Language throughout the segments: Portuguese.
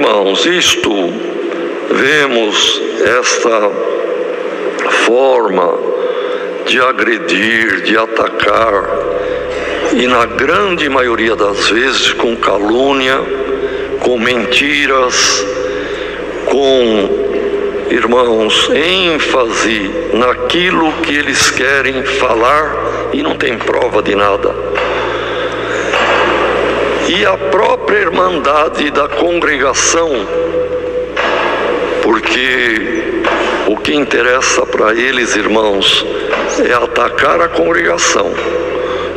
irmãos, vemos esta forma de agredir, de atacar, e na grande maioria das vezes com calúnia, com mentiras, com, irmãos, ênfase naquilo que eles querem falar e não tem prova de nada. E a própria irmandade da congregação, porque o que interessa para eles, irmãos, é atacar a congregação.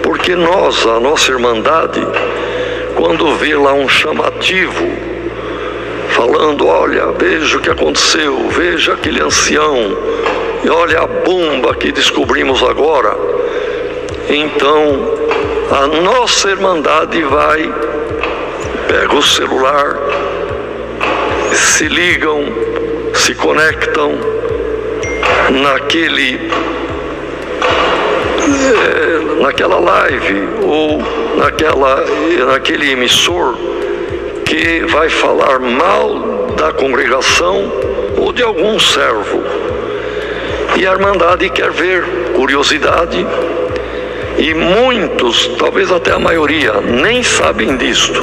Porque a nossa irmandade, quando vê lá um chamativo, falando, olha, veja o que aconteceu, veja aquele ancião, e olha a bomba que descobrimos agora, então a nossa irmandade vai, pega o celular, se ligam, se conectam naquela live ou naquele emissor que vai falar mal da congregação ou de algum servo. E a irmandade quer ver, curiosidade, e muitos, talvez até a maioria, nem sabem disto.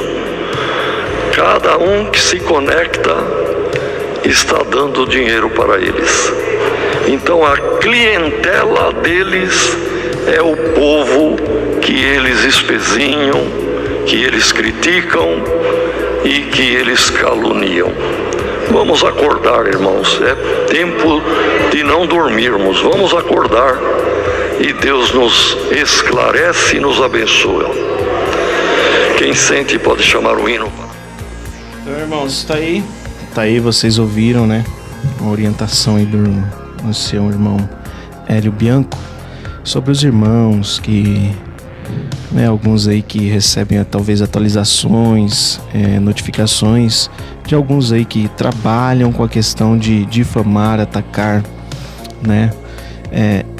Cada um que se conecta está dando dinheiro para eles. Então a clientela deles é o povo que eles espezinham, que eles criticam e que eles caluniam. Vamos acordar, irmãos, é tempo de não dormirmos. Vamos acordar e Deus nos esclarece e nos abençoa. Quem sente pode chamar o hino. Então, irmãos, tá aí, vocês ouviram, né? Uma orientação aí do seu irmão Hélio Bianco sobre os irmãos que, né, alguns aí que recebem talvez atualizações, notificações de alguns aí que trabalham com a questão de difamar, atacar, né,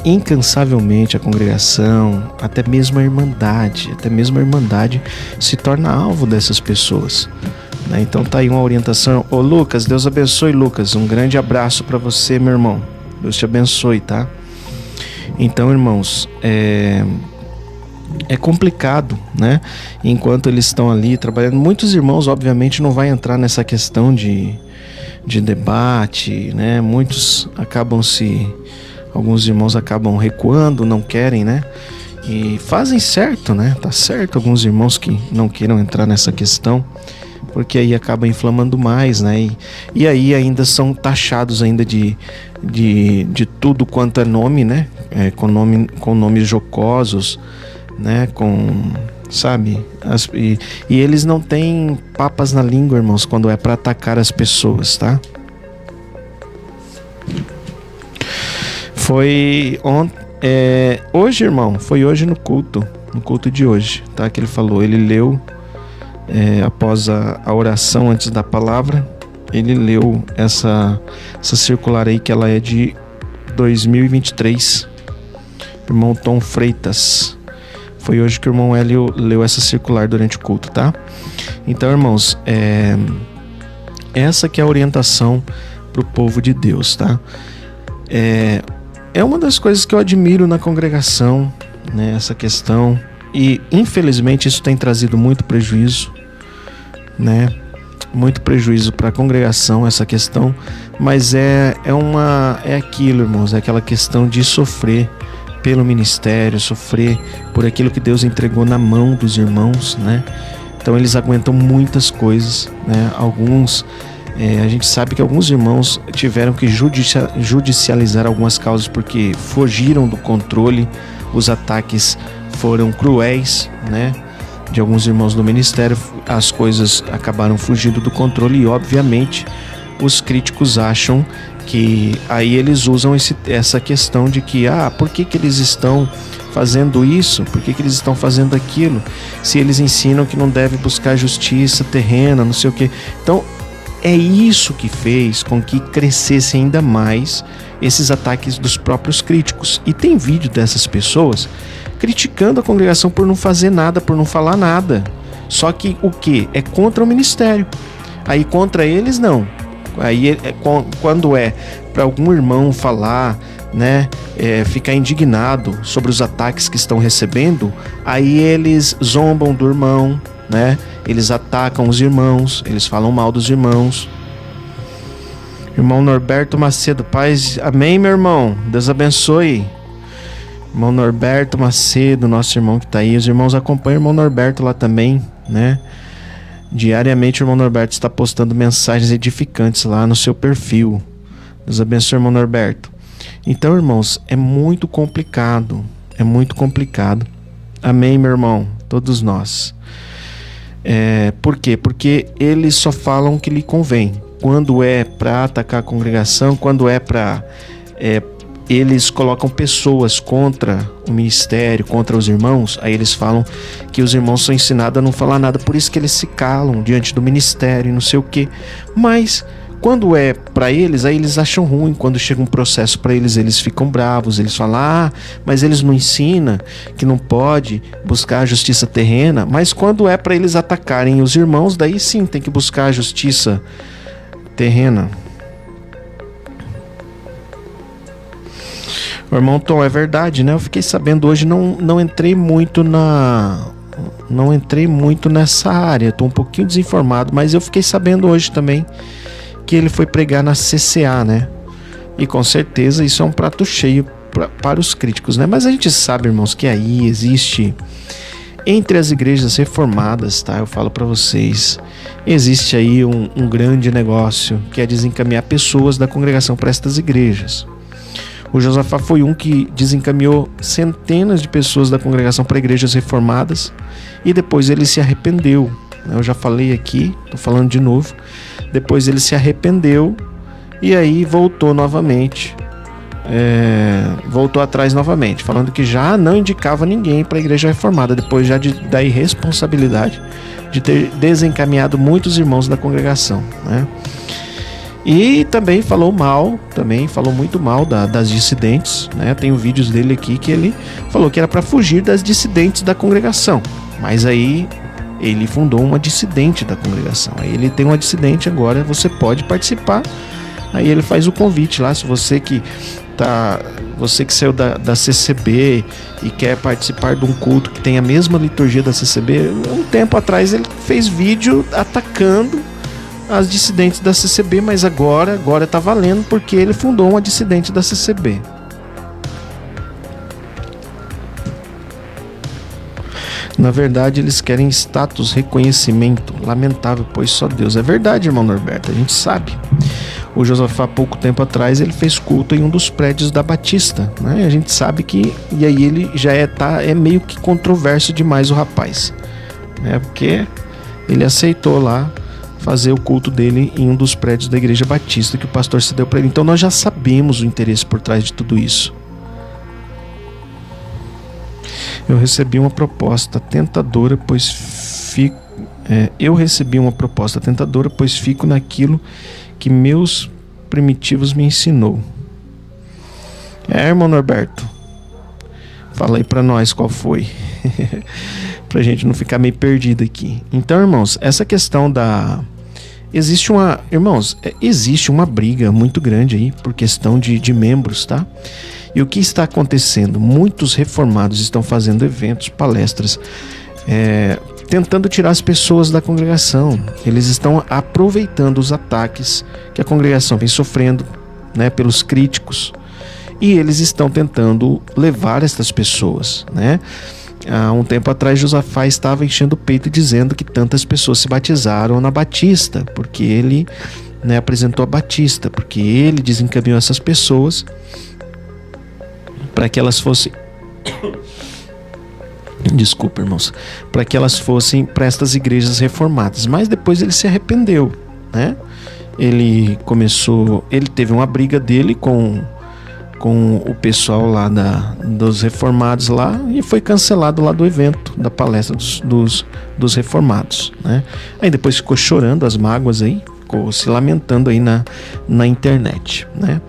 incansavelmente a congregação, até mesmo a irmandade se torna alvo dessas pessoas, né? Então tá aí uma orientação. Ô Lucas, Deus abençoe, Lucas, um grande abraço para você, meu irmão, Deus te abençoe, tá? Então, irmãos, é complicado, né? Enquanto eles estão ali trabalhando, muitos irmãos obviamente não vai entrar nessa questão de debate, né? Alguns irmãos acabam recuando, não querem, né? E fazem certo, né? Tá certo alguns irmãos que não queiram entrar nessa questão, porque aí acaba inflamando mais, né? E aí ainda são taxados ainda de tudo quanto é nome, né? Com nomes jocosos, né? Sabe? E eles não têm papas na língua, irmãos, quando é para atacar as pessoas, tá? Foi hoje, irmão, foi hoje no culto de hoje, tá? Que ele falou, ele leu após a oração antes da palavra, ele leu essa circular aí, que ela é de 2023, irmão Tom Freitas. Foi hoje que o irmão Hélio leu essa circular durante o culto, tá? Então, irmãos, essa que é a orientação pro povo de Deus, tá? É uma das coisas que eu admiro na congregação, né? Essa questão, e infelizmente isso tem trazido muito prejuízo, né? Muito prejuízo para a congregação, essa questão, mas é aquilo, irmãos, é aquela questão de sofrer pelo ministério, sofrer por aquilo que Deus entregou na mão dos irmãos, né? Então eles aguentam muitas coisas, né? Alguns, a gente sabe que alguns irmãos tiveram que judicializar algumas causas porque fugiram do controle, os ataques foram cruéis, né? De alguns irmãos do ministério, as coisas acabaram fugindo do controle e obviamente os críticos acham que aí eles usam essa questão de que por que eles estão fazendo isso, por que eles estão fazendo aquilo, se eles ensinam que não deve buscar justiça terrena, não sei o que. Então é isso que fez com que crescesse ainda mais esses ataques dos próprios críticos. E tem vídeo dessas pessoas criticando a congregação por não fazer nada, por não falar nada. Só que o que? É contra o ministério. Aí contra eles não. Aí quando é para algum irmão falar, né, ficar indignado sobre os ataques que estão recebendo, aí eles zombam do irmão, né? Eles atacam os irmãos, eles falam mal dos irmãos. Irmão Norberto Macedo, paz, amém, meu irmão, Deus abençoe. Irmão Norberto Macedo, nosso irmão que tá aí, os irmãos acompanham o irmão Norberto lá também, né? Diariamente o irmão Norberto está postando mensagens edificantes lá no seu perfil. Deus abençoe, irmão Norberto. Então, irmãos, é muito complicado, amém, meu irmão, todos nós. Por quê? Porque eles só falam o que lhe convém. Quando é para atacar a congregação, quando é para eles colocam pessoas contra o ministério, contra os irmãos, aí eles falam que os irmãos são ensinados a não falar nada, por isso que eles se calam diante do ministério e não sei o que. Mas quando é para eles, aí eles acham ruim. Quando chega um processo para eles, eles ficam bravos, eles falam, mas eles não ensinam que não pode buscar a justiça terrena. Mas quando é para eles atacarem os irmãos, daí sim tem que buscar a justiça terrena. O irmão Tom, é verdade, né? Eu fiquei sabendo hoje, não entrei muito nessa área, estou um pouquinho desinformado, mas eu fiquei sabendo hoje também que ele foi pregar na CCA, né? E com certeza isso é um prato cheio para os críticos, né? Mas a gente sabe, irmãos, que aí existe, entre as igrejas reformadas, tá? Eu falo para vocês, existe aí um grande negócio, que é desencaminhar pessoas da congregação para estas igrejas. O Josafá foi um que desencaminhou centenas de pessoas da congregação para igrejas reformadas e depois ele se arrependeu. Eu já falei aqui, estou falando de novo. Depois ele se arrependeu e aí voltou novamente. Voltou atrás novamente, falando que já não indicava ninguém para a igreja reformada, depois já da irresponsabilidade de ter desencaminhado muitos irmãos da congregação, né? E também falou muito mal das dissidentes, né? Tem vídeos dele aqui que ele falou que era para fugir das dissidentes da congregação, mas aí ele fundou uma dissidente da congregação. Aí ele tem uma dissidente agora, você pode participar. Aí ele faz o convite lá, se você que saiu da CCB e quer participar de um culto que tem a mesma liturgia da CCB, um tempo atrás ele fez vídeo atacando as dissidentes da CCB, mas agora tá valendo porque ele fundou uma dissidente da CCB. Na verdade, eles querem status, reconhecimento. Lamentável, pois só Deus. É verdade, irmão Norberto, a gente sabe. O Josafá, há pouco tempo atrás, ele fez culto em um dos prédios da Batista, né? A gente sabe que... E aí ele já é meio que controverso demais o rapaz, né? Porque ele aceitou lá fazer o culto dele em um dos prédios da Igreja Batista que o pastor se deu para ele. Então nós já sabemos o interesse por trás de tudo isso. Eu recebi uma proposta tentadora, pois fico naquilo que meus primitivos me ensinou. Irmão Norberto, fala aí para nós qual foi. Pra gente não ficar meio perdido aqui. Então, irmãos, essa questão existe uma briga muito grande aí por questão de membros, tá? E o que está acontecendo? Muitos reformados estão fazendo eventos, palestras, tentando tirar as pessoas da congregação. Eles estão aproveitando os ataques que a congregação vem sofrendo, né, pelos críticos, e eles estão tentando levar essas pessoas, né? Há um tempo atrás, Josafá estava enchendo o peito dizendo que tantas pessoas se batizaram na Batista, porque ele, né, apresentou a Batista, porque ele desencaminhou essas pessoas para que elas fossem... Desculpa, irmãos. Para que elas fossem para estas igrejas reformadas. Mas depois ele se arrependeu, né? Ele teve uma briga dele com o pessoal lá dos reformados lá e foi cancelado lá do evento, da palestra dos reformados, né? Aí depois ficou chorando as mágoas aí, ficou se lamentando aí na internet, né?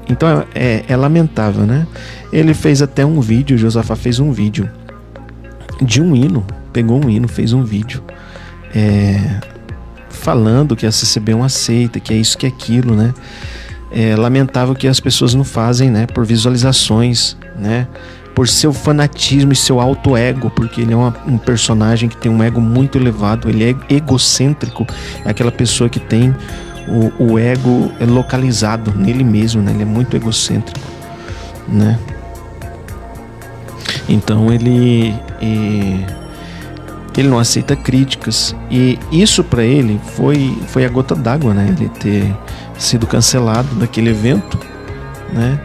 Então é lamentável, né? Ele fez até um vídeo, Josafá fez um vídeo de um hino, pegou um hino, fez um vídeo falando que a CCB é uma seita, que é isso, que é aquilo, né? É lamentável que as pessoas não fazem, né? Por visualizações, né? Por seu fanatismo e seu alto ego, porque ele é um personagem que tem um ego muito elevado, ele é egocêntrico, é aquela pessoa que tem o ego localizado nele mesmo, né? Ele é muito egocêntrico, né? Então ele não aceita críticas, e isso para ele foi a gota d'água, né? Ele ter sido cancelado daquele evento, né?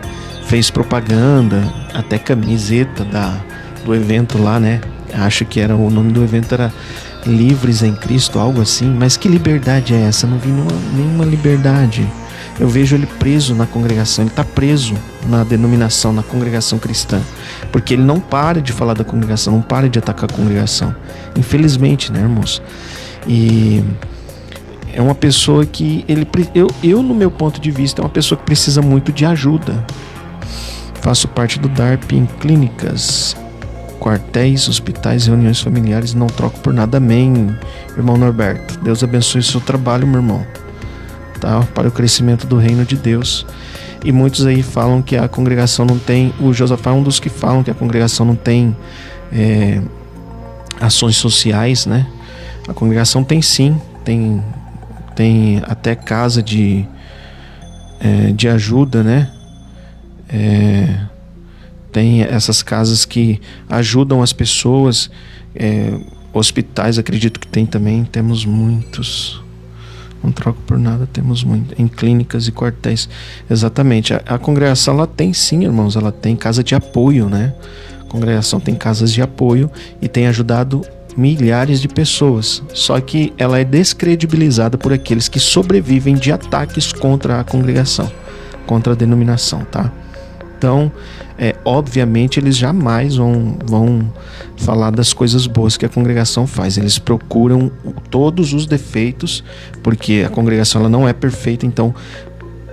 Fez propaganda, até camiseta do evento lá, né? Acho que o nome do evento era Livres em Cristo, algo assim. Mas que liberdade é essa? Não vi nenhuma liberdade. Eu vejo ele preso na congregação, ele está preso na denominação, na congregação cristã, porque ele não para de falar da congregação, não para de atacar a congregação, infelizmente, né, irmãos? E é uma pessoa que eu no meu ponto de vista, é uma pessoa que precisa muito de ajuda. Faço parte do DARP em clínicas, quartéis, hospitais, reuniões familiares, não troco por nada. Amém, irmão Norberto. Deus abençoe o seu trabalho, meu irmão, tá? Para o crescimento do reino de Deus. E muitos aí falam que a congregação não tem, o Josafá é um dos que falam que a congregação não tem ações sociais, né? A congregação tem sim, tem até casa de ajuda, né? Tem essas casas que ajudam as pessoas, hospitais, acredito que tem também, temos muitos, não troco por nada, temos muito, em clínicas e quartéis, exatamente. A congregação, ela tem sim, irmãos, ela tem casa de apoio, né? A congregação tem casas de apoio e tem ajudado milhares de pessoas, só que ela é descredibilizada por aqueles que sobrevivem de ataques contra a congregação, contra a denominação, tá? Então, obviamente, eles jamais vão falar das coisas boas que a congregação faz. Eles procuram todos os defeitos, porque a congregação ela não é perfeita. Então,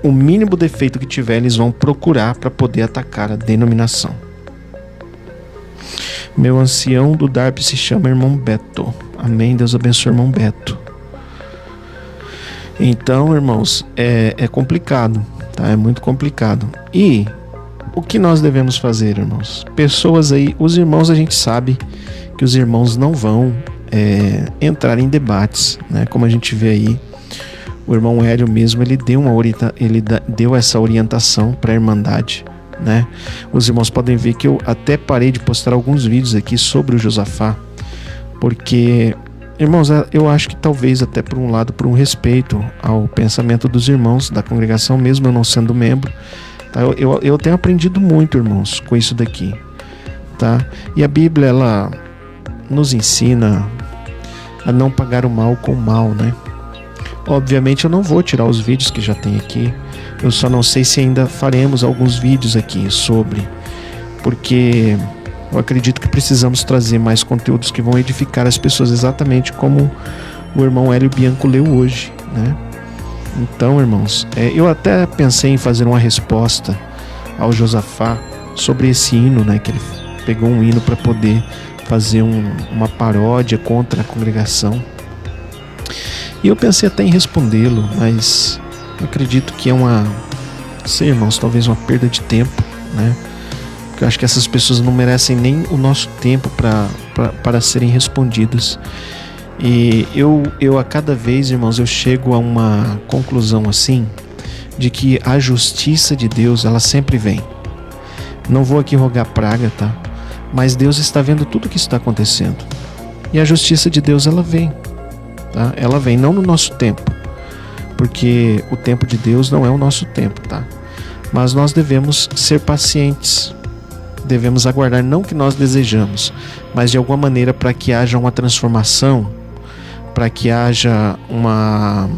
o mínimo defeito que tiver, eles vão procurar para poder atacar a denominação. Meu ancião do DARP se chama irmão Beto. Amém. Deus abençoe o irmão Beto. Então, irmãos, é complicado, tá? É muito complicado. E o que nós devemos fazer, irmãos? Pessoas aí, os irmãos, a gente sabe que os irmãos não vão entrar em debates, né? Como a gente vê aí, o irmão Hélio mesmo, ele deu essa orientação para a Irmandade, né? Os irmãos podem ver que eu até parei de postar alguns vídeos aqui sobre o Josafá, porque, irmãos, eu acho que talvez até por um lado, por um respeito ao pensamento dos irmãos da congregação, mesmo eu não sendo membro, tá? Eu tenho aprendido muito, irmãos, com isso daqui, tá? E a Bíblia, ela nos ensina a não pagar o mal com o mal, né? Obviamente eu não vou tirar os vídeos que já tem aqui, eu só não sei se ainda faremos alguns vídeos aqui sobre, porque eu acredito que precisamos trazer mais conteúdos que vão edificar as pessoas, exatamente como o irmão Hélio Bianco leu hoje, né? Então, irmãos, eu até pensei em fazer uma resposta ao Josafá sobre esse hino, né? Que ele pegou um hino para poder fazer uma paródia contra a congregação. E eu pensei até em respondê-lo, mas eu acredito que não sei, irmãos, talvez uma perda de tempo, né? Porque eu acho que essas pessoas não merecem nem o nosso tempo para serem respondidas. E eu a cada vez, irmãos, eu chego a uma conclusão assim, de que a justiça de Deus, ela sempre vem. Não vou aqui rogar praga, tá? Mas Deus está vendo tudo o que está acontecendo. E a justiça de Deus, ela vem, tá? Ela vem, não no nosso tempo, porque o tempo de Deus não é o nosso tempo, tá? Mas nós devemos ser pacientes, devemos aguardar, não que nós desejamos, mas de alguma maneira para que haja uma transformação, para que haja uma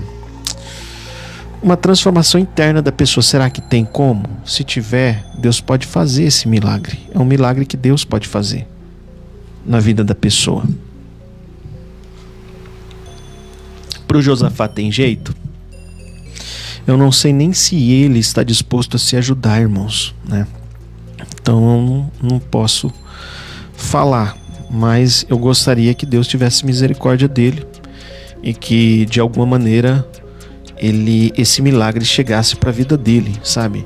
transformação interna da pessoa. Será que tem como? Se tiver, Deus pode fazer esse milagre. É um milagre que Deus pode fazer na vida da pessoa. Para o Josafá tem jeito? Eu não sei nem se ele está disposto a se ajudar, irmãos, né? Então eu não posso falar, mas eu gostaria que Deus tivesse misericórdia dele e que de alguma maneira esse milagre chegasse para a vida dele, sabe?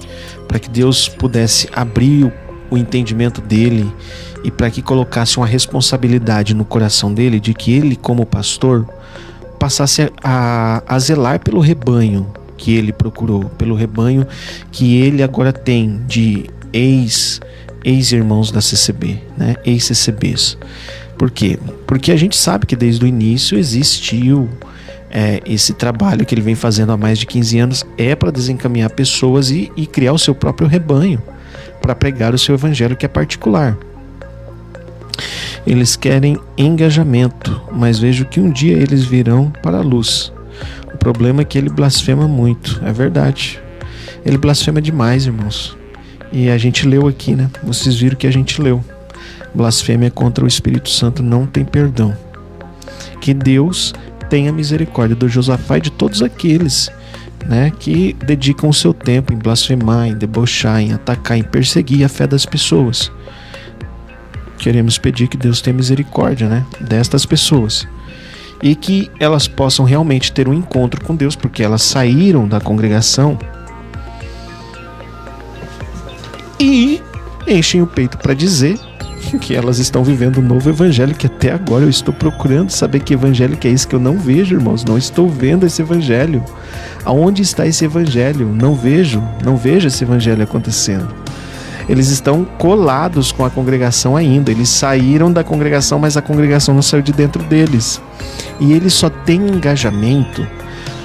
Para que Deus pudesse abrir o entendimento dele e para que colocasse uma responsabilidade no coração dele de que ele, como pastor, passasse a zelar pelo rebanho que ele procurou, pelo rebanho que ele agora tem de ex-irmãos da CCB, né? Ex-CCBs. Por quê? Porque a gente sabe que desde o início existiu esse trabalho que ele vem fazendo há mais de 15 anos para desencaminhar pessoas e criar o seu próprio rebanho, para pregar o seu evangelho que é particular. Eles querem engajamento, mas vejo que um dia eles virão para a luz. O problema é que ele blasfema muito, é verdade. Ele blasfema demais, irmãos. E a gente leu aqui, né? Vocês viram que a gente leu. Blasfêmia contra o Espírito Santo não tem perdão. Que Deus tenha misericórdia do Josafá e de todos aqueles, né, que dedicam o seu tempo em blasfemar, em debochar, em atacar, em perseguir a fé das pessoas. Queremos pedir que Deus tenha misericórdia, né, destas pessoas e que elas possam realmente ter um encontro com Deus, porque elas saíram da congregação e enchem o peito para dizer que elas estão vivendo um novo evangelho, que até agora eu estou procurando saber que evangelho que é esse que eu não vejo, irmãos. Não estou vendo esse evangelho. Aonde está esse evangelho? Não vejo esse evangelho acontecendo. Eles estão colados com a congregação ainda. Eles saíram da congregação, mas a congregação não saiu de dentro deles. E eles só têm engajamento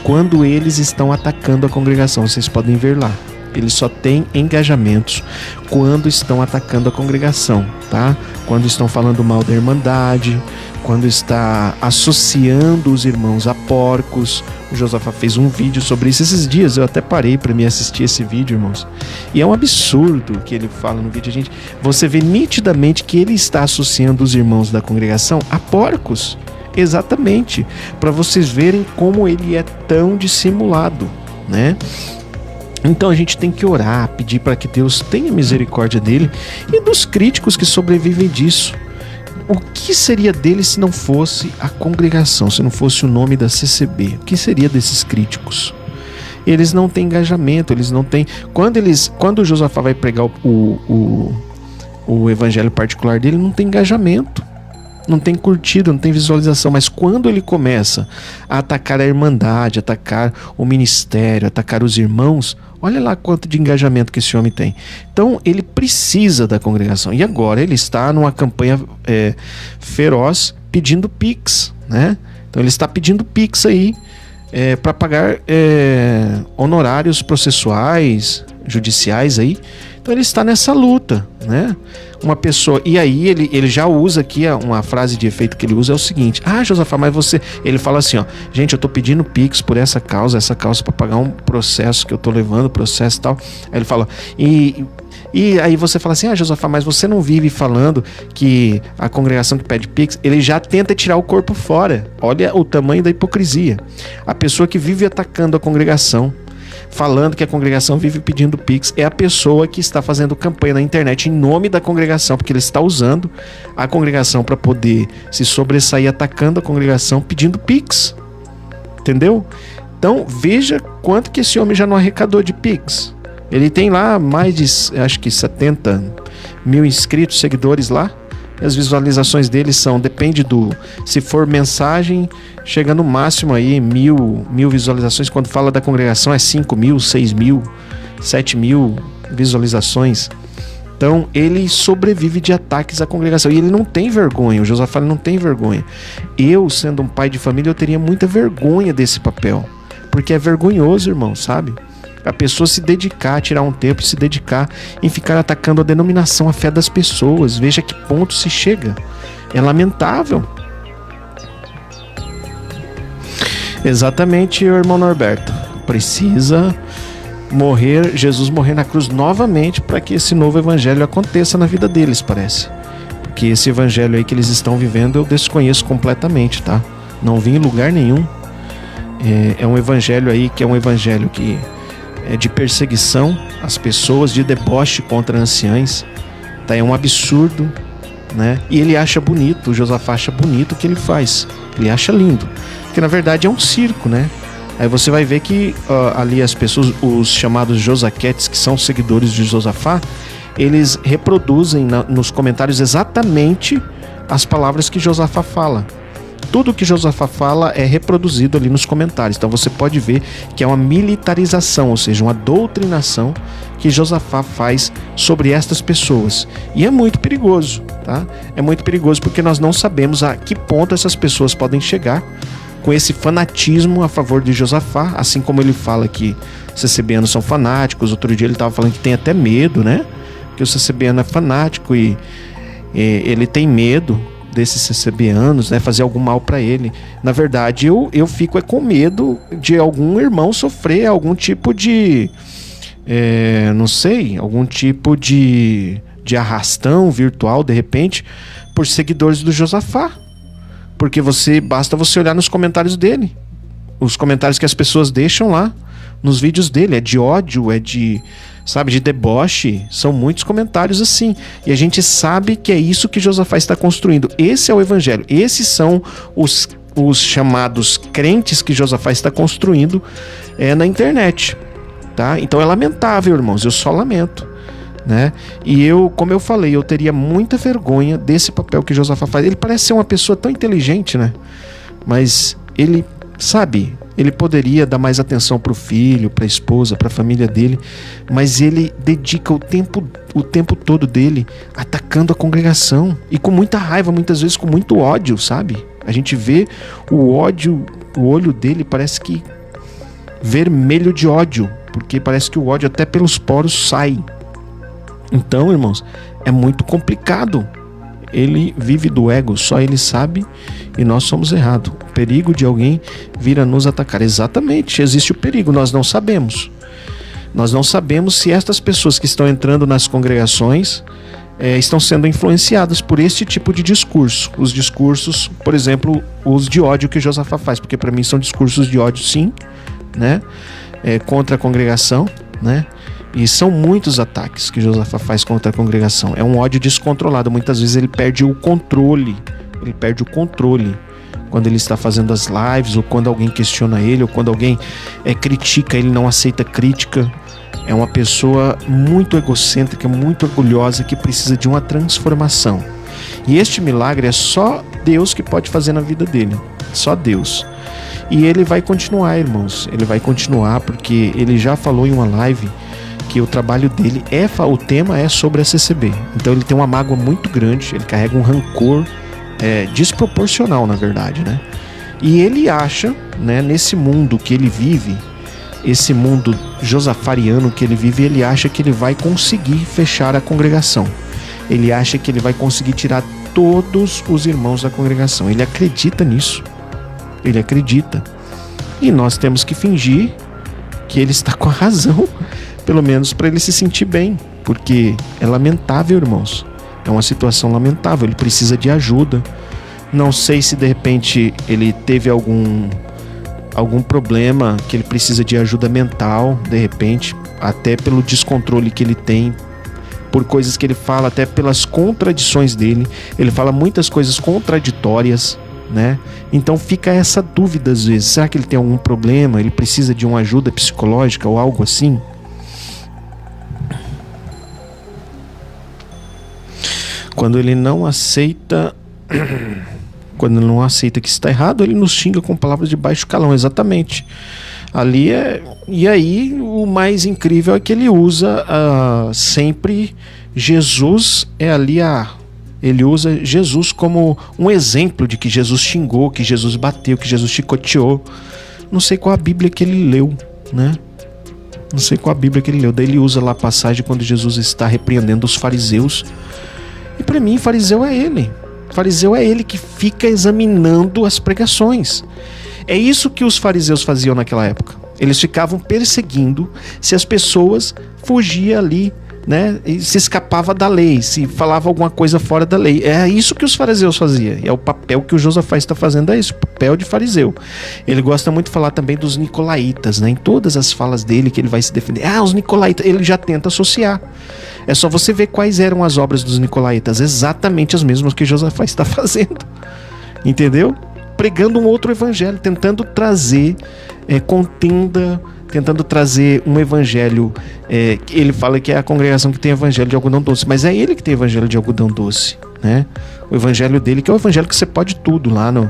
quando eles estão atacando a congregação. Vocês podem ver lá. Eles só têm engajamentos quando estão atacando a congregação, tá? Quando estão falando mal da irmandade, quando está associando os irmãos a porcos. O Josafá fez um vídeo sobre isso esses dias, eu até parei para me assistir esse vídeo, irmãos. E é um absurdo o que ele fala no vídeo, gente. Você vê nitidamente que ele está associando os irmãos da congregação a porcos. Exatamente, para vocês verem como ele é tão dissimulado, né? Então a gente tem que orar, pedir para que Deus tenha misericórdia dele e dos críticos que sobrevivem disso. O que seria dele se não fosse a congregação, se não fosse o nome da CCB? O que seria desses críticos? Eles não têm engajamento, eles não têm... Quando o Josafá vai pregar o evangelho particular dele, não tem engajamento. Não tem curtida, não tem visualização, mas quando ele começa a atacar a irmandade, atacar o ministério, atacar os irmãos, olha lá quanto de engajamento que esse homem tem. Então ele precisa da congregação, e agora ele está numa campanha feroz pedindo Pix, né? Então ele está pedindo Pix aí para pagar honorários processuais, judiciais aí. Então ele está nessa luta, né? Uma pessoa, e aí ele já usa aqui uma frase de efeito que ele usa é o seguinte: Josafá, mas você... Ele fala assim, ó, gente, eu tô pedindo Pix por essa causa para pagar um processo que eu tô levando, processo e tal. Aí ele fala, e aí você fala assim, Josafá, mas você não vive falando que a congregação que pede Pix, ele já tenta tirar o corpo fora. Olha o tamanho da hipocrisia. A pessoa que vive atacando a congregação, falando que a congregação vive pedindo Pix, é a pessoa que está fazendo campanha na internet em nome da congregação, porque ele está usando a congregação para poder se sobressair, atacando a congregação, pedindo Pix. Entendeu? Então veja quanto que esse homem já não arrecadou de Pix. Ele tem lá mais de, acho que 70 mil inscritos, seguidores lá. As visualizações dele depende se for mensagem, chega no máximo aí mil visualizações. Quando fala da congregação é 5 mil, 6 mil, 7 mil visualizações. Então ele sobrevive de ataques à congregação e ele não tem vergonha. O Josafá não tem vergonha. Eu, sendo um pai de família, eu teria muita vergonha desse papel, porque é vergonhoso, irmão, sabe? A pessoa se dedicar, tirar um tempo e se dedicar em ficar atacando a denominação, a fé das pessoas. Veja que ponto se chega. É lamentável. Exatamente, irmão Norberto. Precisa morrer, Jesus morrer na cruz novamente para que esse novo evangelho aconteça na vida deles, parece. Porque esse evangelho aí que eles estão vivendo eu desconheço completamente, tá? Não vi em lugar nenhum. É um evangelho aí que é um evangelho que é de perseguição às pessoas, de deboche contra anciães, tá? É um absurdo, né? E ele acha bonito, o Josafá acha bonito o que ele faz, ele acha lindo, que na verdade é um circo, né? Aí você vai ver que ali as pessoas, os chamados Josaquetes, que são seguidores de Josafá, eles reproduzem nos comentários exatamente as palavras que Josafá fala. Tudo que Josafá fala é reproduzido ali nos comentários. Então você pode ver que é uma militarização, ou seja, uma doutrinação que Josafá faz sobre estas pessoas. E é muito perigoso, tá? É muito perigoso porque nós não sabemos a que ponto essas pessoas podem chegar com esse fanatismo a favor de Josafá, assim como ele fala que os CCBanos são fanáticos. Outro dia ele estava falando que tem até medo, né? Que o CCBano é fanático e ele tem medo desses CCBanos, né? Fazer algum mal para ele. Na verdade, eu fico com medo de algum irmão sofrer algum tipo de... não sei, algum tipo de arrastão virtual, de repente, por seguidores do Josafá. Porque basta você olhar nos comentários dele. Os comentários que as pessoas deixam lá nos vídeos dele. É de ódio, é de deboche. São muitos comentários assim. E a gente sabe que é isso que Josafá está construindo. Esse é o evangelho. Esses são os chamados crentes que Josafá está construindo na internet. Tá? Então é lamentável, irmãos. Eu só lamento. Né? E como eu falei, eu teria muita vergonha desse papel que Josafá faz. Ele parece ser uma pessoa tão inteligente, né? Mas ele poderia dar mais atenção para o filho, para a esposa, para a família dele, mas ele dedica o tempo todo dele atacando a congregação e com muita raiva, muitas vezes com muito ódio, sabe? A gente vê o ódio, o olho dele parece que vermelho de ódio, porque parece que o ódio até pelos poros sai. Então, irmãos, é muito complicado. Ele vive do ego, só ele sabe e nós somos errados. O perigo de alguém vir a nos atacar. Exatamente, existe o perigo, nós não sabemos. Nós não sabemos se estas pessoas que estão entrando nas congregações estão sendo influenciadas por este tipo de discurso. Os discursos, por exemplo, os de ódio que Josafá faz, porque para mim são discursos de ódio, sim, né? Contra a congregação, né? E são muitos ataques que Josafá faz contra a congregação. É um ódio descontrolado. Muitas vezes ele perde o controle. Ele perde o controle quando ele está fazendo as lives, ou quando alguém questiona ele, ou quando alguém critica, ele não aceita crítica. É uma pessoa muito egocêntrica, muito orgulhosa, que precisa de uma transformação. E este milagre é só Deus que pode fazer na vida dele. Só Deus. E ele vai continuar, irmãos. Ele vai continuar porque ele já falou em uma live que o trabalho dele o tema é sobre a CCB. Então ele tem uma mágoa muito grande, ele carrega um rancor desproporcional, na verdade, né? E ele acha, né, nesse mundo que ele vive, esse mundo josafariano que ele vive, ele acha que ele vai conseguir fechar a congregação. Ele acha que ele vai conseguir tirar todos os irmãos da congregação. Ele acredita nisso. Ele acredita. E nós temos que fingir que ele está com a razão, pelo menos para ele se sentir bem, porque é lamentável, irmãos. É uma situação lamentável, ele precisa de ajuda. Não sei se de repente ele teve algum problema que ele precisa de ajuda mental, de repente, até pelo descontrole que ele tem, por coisas que ele fala, até pelas contradições dele. Ele fala muitas coisas contraditórias, né? Então fica essa dúvida às vezes. Será que ele tem algum problema? Ele precisa de uma ajuda psicológica ou algo assim? Quando ele não aceita que está errado, ele nos xinga com palavras de baixo calão. Exatamente. E aí o mais incrível é que ele usa sempre Jesus, ele usa Jesus como um exemplo de que Jesus xingou, que Jesus bateu, que Jesus chicoteou. Não sei qual a Bíblia que ele leu, né? Não sei qual a Bíblia que ele leu. Daí ele usa lá a passagem quando Jesus está repreendendo os fariseus. E para mim, fariseu é ele. Fariseu é ele que fica examinando as pregações. É isso que os fariseus faziam naquela época. Eles ficavam perseguindo se as pessoas fugiam ali, né, e se escapava da lei, se falava alguma coisa fora da lei. É isso que os fariseus faziam. É o papel que o Josafá está fazendo, é isso, o papel de fariseu. Ele gosta muito de falar também dos nicolaítas, né? Em todas as falas dele que ele vai se defender. Os nicolaítas, ele já tenta associar. É só você ver quais eram as obras dos nicolaítas, exatamente as mesmas que Josafá está fazendo. Entendeu? pregando um outro evangelho, tentando trazer contenda, tentando trazer um evangelho. Ele fala que é a congregação que tem evangelho de algodão doce, mas é ele que tem evangelho de algodão doce, né? O evangelho dele, que é o evangelho que você pode tudo. Lá no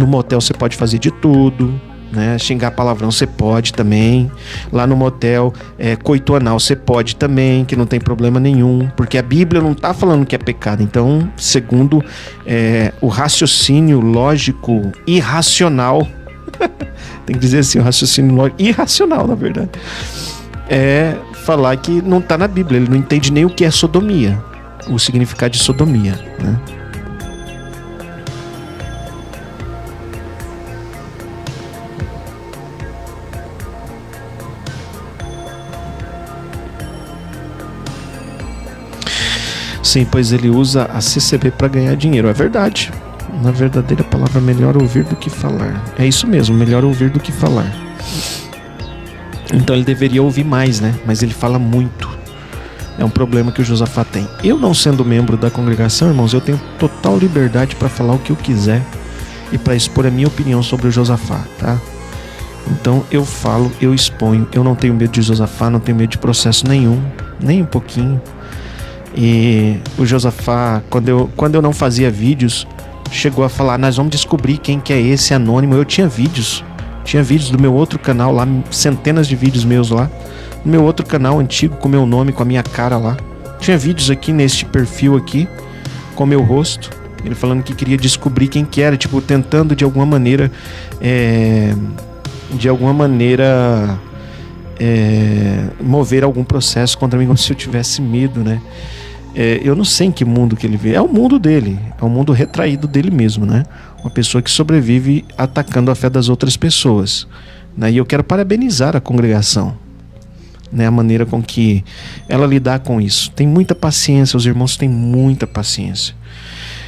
motel você pode fazer de tudo, né? Xingar palavrão você pode também. Lá no motel, coito anal você pode também, que não tem problema nenhum, porque a Bíblia não está falando que é pecado. Então, segundo o raciocínio lógico irracional, tem que dizer assim, o raciocínio lógico irracional, na verdade, é falar que não está na Bíblia. Ele não entende nem o que é sodomia, o significado de sodomia, né? Sim, pois ele usa a CCB para ganhar dinheiro. É verdade. Na verdadeira palavra, melhor ouvir do que falar. É isso mesmo, melhor ouvir do que falar. Então ele deveria ouvir mais, né? Mas ele fala muito. É um problema que o Josafá tem. Eu, não sendo membro da congregação, irmãos, eu tenho total liberdade para falar o que eu quiser e para expor a minha opinião sobre o Josafá, tá? Então eu falo, eu exponho. Eu não tenho medo de Josafá, não tenho medo de processo nenhum, nem um pouquinho. E o Josafá, quando eu não fazia vídeos, chegou a falar: nós vamos descobrir quem que é esse anônimo. Eu tinha vídeos do meu outro canal lá, centenas de vídeos meus lá, no meu outro canal antigo, com meu nome, com a minha cara lá. Tinha vídeos aqui neste perfil aqui, com meu rosto, ele falando que queria descobrir quem que era, tipo, tentando de alguma maneira mover algum processo contra mim, como se eu tivesse medo, né? Eu não sei em que mundo que ele vê. É o mundo dele, é o mundo retraído dele mesmo, né? Uma pessoa que sobrevive atacando a fé das outras pessoas, né? E eu quero parabenizar a congregação, né? A maneira com que ela lidar com isso. Tem muita paciência, os irmãos têm muita paciência.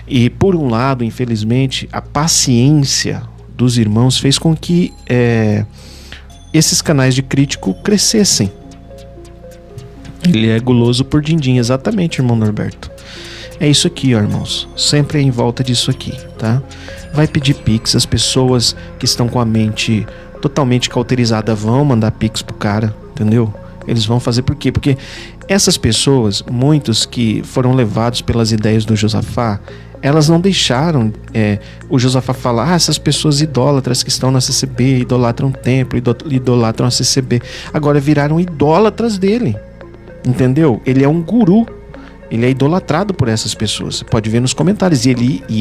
E por um lado, infelizmente, a paciência dos irmãos fez com que esses canais de crítico crescessem. Ele é guloso por din-din, exatamente, irmão Norberto. É isso aqui, ó, irmãos. Sempre é em volta disso aqui, tá? Vai pedir pix, as pessoas que estão com a mente totalmente cauterizada vão mandar pix pro cara, entendeu? Eles vão fazer por quê? Porque essas pessoas, muitos que foram levados pelas ideias do Josafá, elas não deixaram o Josafá falar: essas pessoas idólatras que estão na CCB idolatram o templo, idolatram a CCB. Agora viraram idólatras dele. Entendeu? Ele é um guru. Ele é idolatrado por essas pessoas. Você pode ver nos comentários. E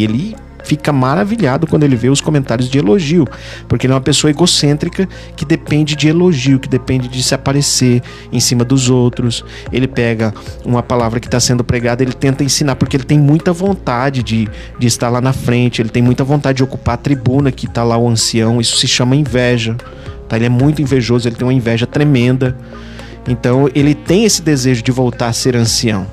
ele fica maravilhado quando ele vê os comentários de elogio. Porque ele é uma pessoa egocêntrica que depende de elogio, que depende de se aparecer em cima dos outros. Ele pega uma palavra que está sendo pregada, ele tenta ensinar, porque ele tem muita vontade de estar lá na frente. Ele tem muita vontade de ocupar a tribuna que está lá o ancião. Isso se chama inveja, tá? Ele é muito invejoso, ele tem uma inveja tremenda. Então ele tem esse desejo de voltar a ser ancião,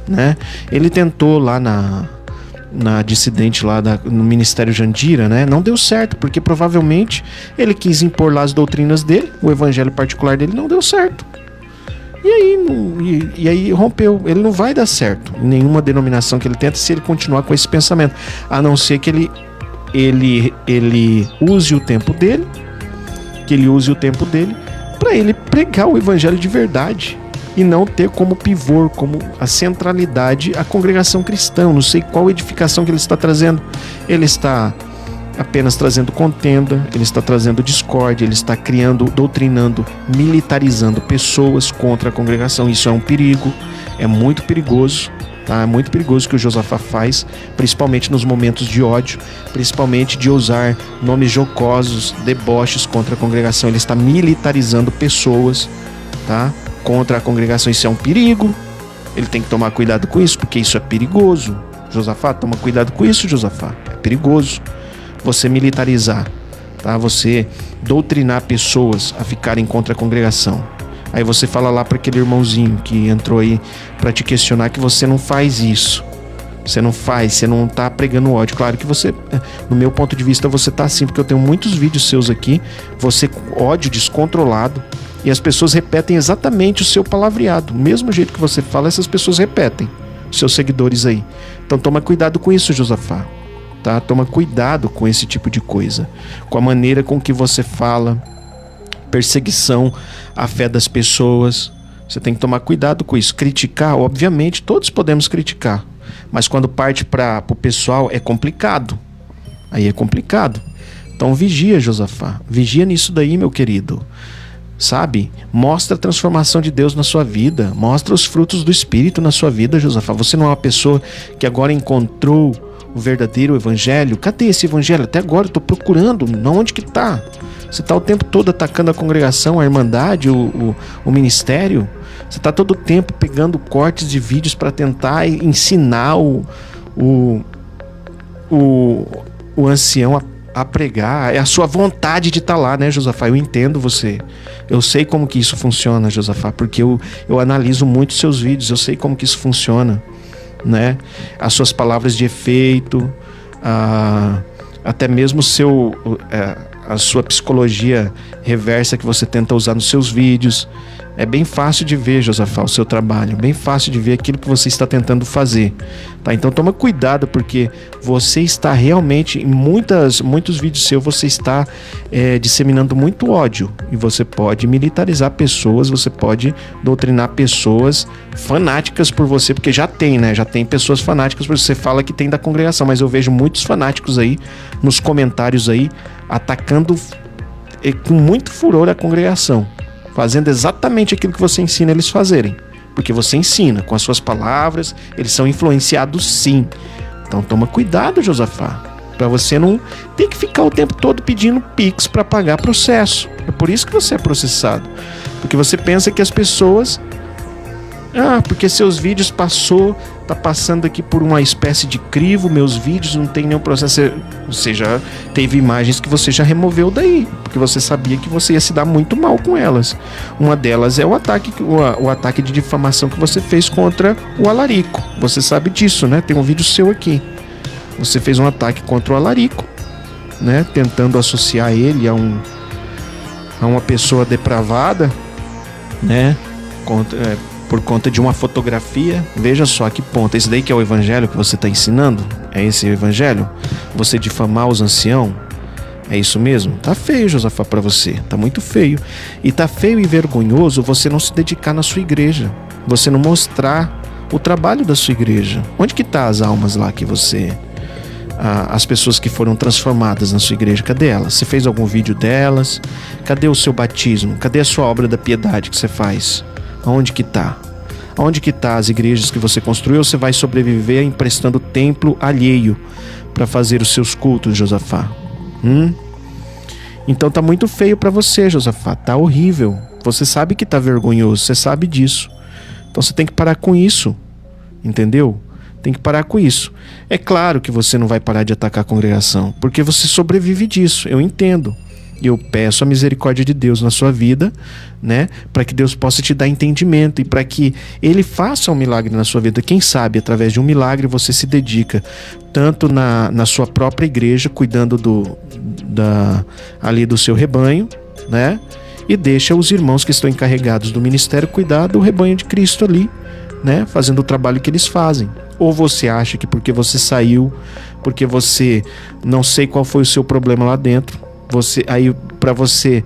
né? Ele tentou lá na dissidente lá no Ministério Jandira, né? Não deu certo, porque provavelmente ele quis impor lá as doutrinas dele, o evangelho particular dele não deu certo. E aí rompeu. Ele não vai dar certo em nenhuma denominação que ele tenta se ele continuar com esse pensamento, a não ser que ele use o tempo dele, para ele pregar o evangelho de verdade e não ter como pivô, como a centralidade, a congregação cristã. Eu não sei qual edificação que ele está trazendo. Ele está apenas trazendo contenda, ele está trazendo discórdia, ele está doutrinando, militarizando pessoas contra a congregação. Isso é um perigo, é muito perigoso. É muito perigoso o que o Josafá faz, principalmente nos momentos de ódio, principalmente de usar nomes jocosos, deboches contra a congregação. Ele está militarizando pessoas, tá? Contra a congregação. Isso é um perigo. Ele tem que tomar cuidado com isso, porque isso é perigoso. Josafá, toma cuidado com isso, Josafá. É perigoso você militarizar, tá? Você doutrinar pessoas a ficarem contra a congregação. Aí você fala lá para aquele irmãozinho que entrou aí para te questionar que você não faz isso. Você não tá pregando ódio. Claro que você, no meu ponto de vista, você tá sim, porque eu tenho muitos vídeos seus aqui, você com ódio descontrolado, e as pessoas repetem exatamente o seu palavreado. Do mesmo jeito que você fala, essas pessoas repetem, seus seguidores aí. Então toma cuidado com isso, Josafá. tá? Toma cuidado com esse tipo de coisa, com a maneira com que você fala, perseguição à fé das pessoas. Você tem que tomar cuidado com isso. Criticar, obviamente, todos podemos criticar, mas quando parte para o pessoal é complicado. Aí é complicado. Então vigia, Josafá. Vigia nisso daí, meu querido. Sabe? Mostra a transformação de Deus na sua vida. Mostra os frutos do Espírito na sua vida, Josafá. Você não é uma pessoa que agora encontrou o verdadeiro evangelho? Cadê esse evangelho? Até agora eu estou procurando. Onde que está? Você está o tempo todo atacando a congregação, a irmandade, o ministério. Você está todo o tempo pegando cortes de vídeos para tentar ensinar o ancião a pregar. É a sua vontade de estar lá, né, Josafá? Eu entendo você. Eu sei como que isso funciona, Josafá, porque eu analiso muito seus vídeos. Eu sei como que isso funciona, né? As suas palavras de efeito, até mesmo a sua psicologia reversa que você tenta usar nos seus vídeos. É bem fácil de ver, Josafá, o seu trabalho. Bem fácil de ver aquilo que você está tentando fazer, tá? Então toma cuidado, porque você está realmente, em muitos vídeos seus, você está disseminando muito ódio. E você pode militarizar pessoas, você pode doutrinar pessoas fanáticas por você, porque já tem, né? Já tem pessoas fanáticas, porque você fala que tem da congregação, mas eu vejo muitos fanáticos aí, nos comentários aí, atacando com muito furor a congregação, fazendo exatamente aquilo que você ensina eles fazerem, porque você ensina com as suas palavras, eles são influenciados sim. Então toma cuidado, Josafá, para você não ter que ficar o tempo todo pedindo Pix para pagar processo. É por isso que você é processado, porque você pensa que as pessoas, porque seus vídeos tá passando aqui por uma espécie de crivo, meus vídeos não tem nenhum processo. Você já teve imagens que você já removeu daí, porque você sabia que você ia se dar muito mal com elas. Uma delas é o ataque de difamação que você fez contra o Alarico. Você sabe disso, né? Tem um vídeo seu aqui. Você fez um ataque contra o Alarico, né? Tentando associar ele a uma pessoa depravada, né? Por conta de uma fotografia. Veja só que ponto. Esse daí que é o evangelho que você está ensinando? É esse o evangelho? Você difamar os anciãos? É isso mesmo? Tá feio, Josafá, para você. Tá muito feio. E tá feio e vergonhoso você não se dedicar na sua igreja. Você não mostrar o trabalho da sua igreja. Onde que tá as almas lá que você... as pessoas que foram transformadas na sua igreja, cadê elas? Você fez algum vídeo delas? Cadê o seu batismo? Cadê a sua obra da piedade que você faz? Aonde que tá? Aonde que tá as igrejas que você construiu? Ou você vai sobreviver emprestando templo alheio para fazer os seus cultos, Josafá? Então tá muito feio para você, Josafá. Tá horrível. Você sabe que tá vergonhoso, você sabe disso. Então você tem que parar com isso, entendeu? Tem que parar com isso. É claro que você não vai parar de atacar a congregação, porque você sobrevive disso, eu entendo. E eu peço a misericórdia de Deus na sua vida, né? Para que Deus possa te dar entendimento e para que Ele faça um milagre na sua vida. Quem sabe, através de um milagre, você se dedica tanto na sua própria igreja, cuidando ali do seu rebanho, né? E deixa os irmãos que estão encarregados do ministério cuidar do rebanho de Cristo ali, né? Fazendo o trabalho que eles fazem. Ou você acha que porque você saiu, porque você não sei qual foi o seu problema lá dentro, para você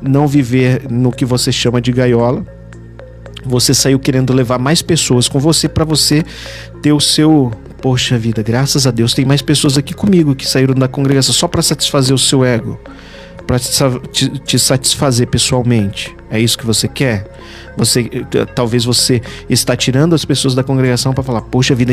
não viver no que você chama de gaiola, você saiu querendo levar mais pessoas com você para você ter o seu... Poxa vida, graças a Deus tem mais pessoas aqui comigo que saíram da congregação só para satisfazer o seu ego, para te satisfazer pessoalmente. É isso que você quer? Talvez você está tirando as pessoas da congregação para falar, poxa vida,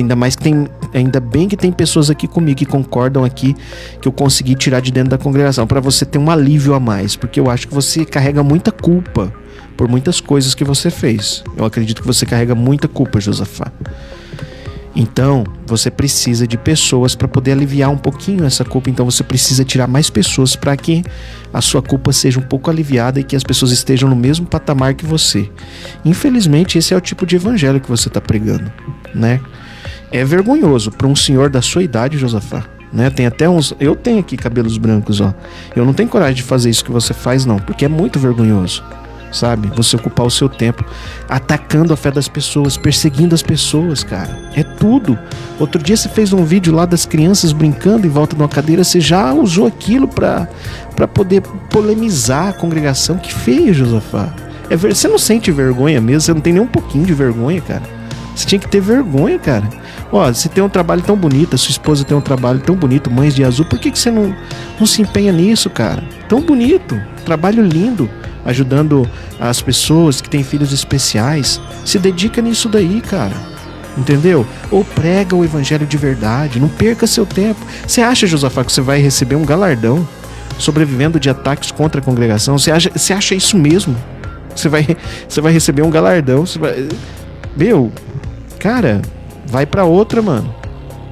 ainda bem que tem pessoas aqui comigo que concordam aqui, que eu consegui tirar de dentro da congregação, para você ter um alívio a mais, porque eu acho que você carrega muita culpa por muitas coisas que você fez. Eu acredito que você carrega muita culpa, Josafá. Então, você precisa de pessoas para poder aliviar um pouquinho essa culpa. Então, você precisa tirar mais pessoas para que a sua culpa seja um pouco aliviada e que as pessoas estejam no mesmo patamar que você. Infelizmente, esse é o tipo de evangelho que você está pregando, né? É vergonhoso para um senhor da sua idade, Josafá, né? Tem até uns... Eu tenho aqui cabelos brancos, ó. Eu não tenho coragem de fazer isso que você faz, não, porque é muito vergonhoso, sabe? Você ocupar o seu tempo atacando a fé das pessoas, perseguindo as pessoas, cara. É tudo. Outro dia você fez um vídeo lá das crianças brincando em volta de uma cadeira, você já usou aquilo pra poder polemizar a congregação. Que feio, Josafá. Você não sente vergonha mesmo? Você não tem nem um pouquinho de vergonha, cara? Você tinha que ter vergonha, cara. Ó, você tem um trabalho tão bonito, a sua esposa tem um trabalho tão bonito, Mães de Azul, por que você não se empenha nisso, cara? Tão bonito, trabalho lindo, ajudando as pessoas que têm filhos especiais. Se dedica nisso daí, cara. Entendeu? Ou prega o evangelho de verdade, não perca seu tempo. Você acha, Josafá, que você vai receber um galardão sobrevivendo de ataques contra a congregação? Você acha isso mesmo? Você vai receber um galardão, Meu, cara, vai pra outra, mano.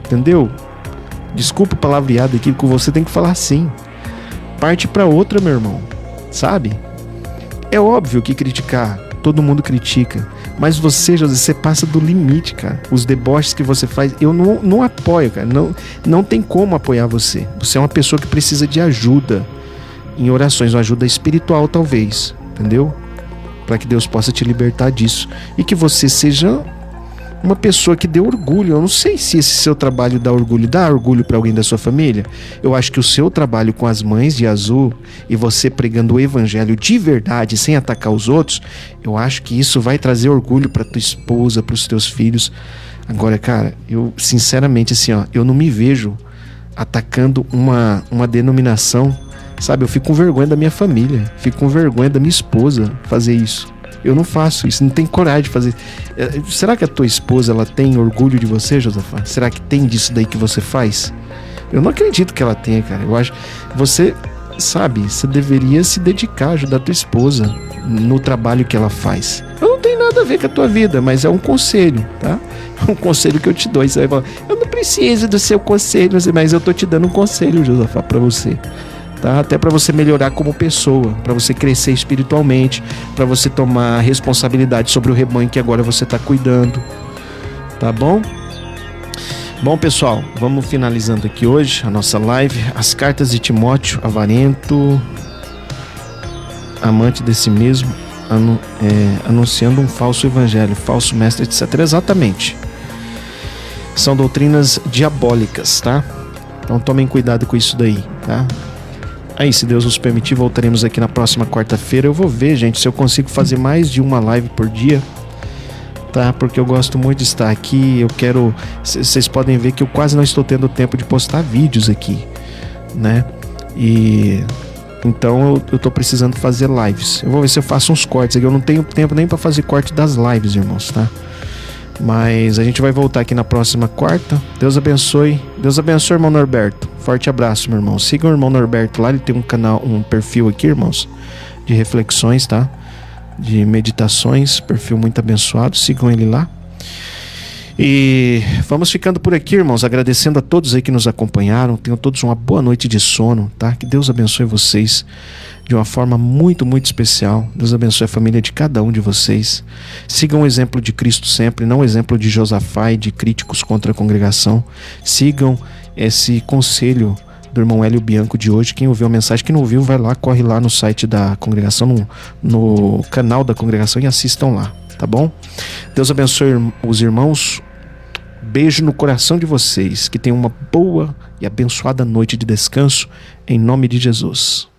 Entendeu? Desculpa o palavreado aqui, com você tem que falar assim. Parte pra outra, meu irmão. Sabe? É óbvio que criticar, todo mundo critica. Mas você, José, você passa do limite, cara. Os deboches que você faz, eu não apoio, cara. Não tem como apoiar você. Você é uma pessoa que precisa de ajuda em orações, uma ajuda espiritual, talvez. Entendeu? Para que Deus possa te libertar disso. E que você seja uma pessoa que dê orgulho. Eu não sei se esse seu trabalho dá orgulho para alguém da sua família. Eu acho que o seu trabalho com as Mães de Azul e você pregando o evangelho de verdade, sem atacar os outros, eu acho que isso vai trazer orgulho para tua esposa, para os teus filhos. Agora, cara, eu sinceramente assim, ó, eu não me vejo atacando uma denominação, sabe? Eu fico com vergonha da minha família, fico com vergonha da minha esposa fazer isso. Eu não faço isso, não tenho coragem de fazer. Será que a tua esposa, ela tem orgulho de você, Josafá? Será que tem disso daí que você faz? Eu não acredito que ela tenha, cara. Eu acho que você, sabe, você deveria se dedicar, ajudar a tua esposa no trabalho que ela faz. Eu não tenho nada a ver com a tua vida, mas é um conselho, tá? Um conselho que eu te dou. E você vai falar, eu não preciso do seu conselho, mas eu tô te dando um conselho, Josafá, pra você. Tá? Até para você melhorar como pessoa, para você crescer espiritualmente, para você tomar responsabilidade sobre o rebanho que agora você está cuidando, tá bom? Bom, pessoal, vamos finalizando aqui hoje a nossa live. As cartas de Timóteo, avarento, amante de si mesmo, anunciando um falso evangelho, falso mestre, etc. Exatamente. São doutrinas diabólicas, tá? Então tomem cuidado com isso daí, tá? Aí, se Deus nos permitir, voltaremos aqui na próxima quarta-feira. Eu vou ver, gente, se eu consigo fazer mais de uma live por dia, tá? Porque eu gosto muito de estar aqui. Eu quero... Vocês podem ver que eu quase não estou tendo tempo de postar vídeos aqui, né? E... Então, eu tô precisando fazer lives. Eu vou ver se eu faço uns cortes aqui. Eu não tenho tempo nem para fazer corte das lives, irmãos, tá? Mas a gente vai voltar aqui na próxima quarta. Deus abençoe. Deus abençoe, irmão Norberto. Forte abraço, meu irmão. Sigam o irmão Norberto lá. Ele tem um canal, um perfil aqui, irmãos, de reflexões, tá? De meditações. Perfil muito abençoado. Sigam ele lá. E vamos ficando por aqui, irmãos. Agradecendo a todos aí que nos acompanharam. Tenham todos uma boa noite de sono, tá? Que Deus abençoe vocês de uma forma muito, muito especial. Deus abençoe a família de cada um de vocês. Sigam o exemplo de Cristo sempre, não o exemplo de Josafá e de críticos contra a congregação. Sigam esse conselho do irmão Hélio Bianco de hoje. Quem ouviu a mensagem, quem não ouviu, vai lá, corre lá no site da congregação, no canal da congregação e assistam lá, tá bom? Deus abençoe os irmãos. Beijo no coração de vocês. Que tenham uma boa e abençoada noite de descanso, em nome de Jesus.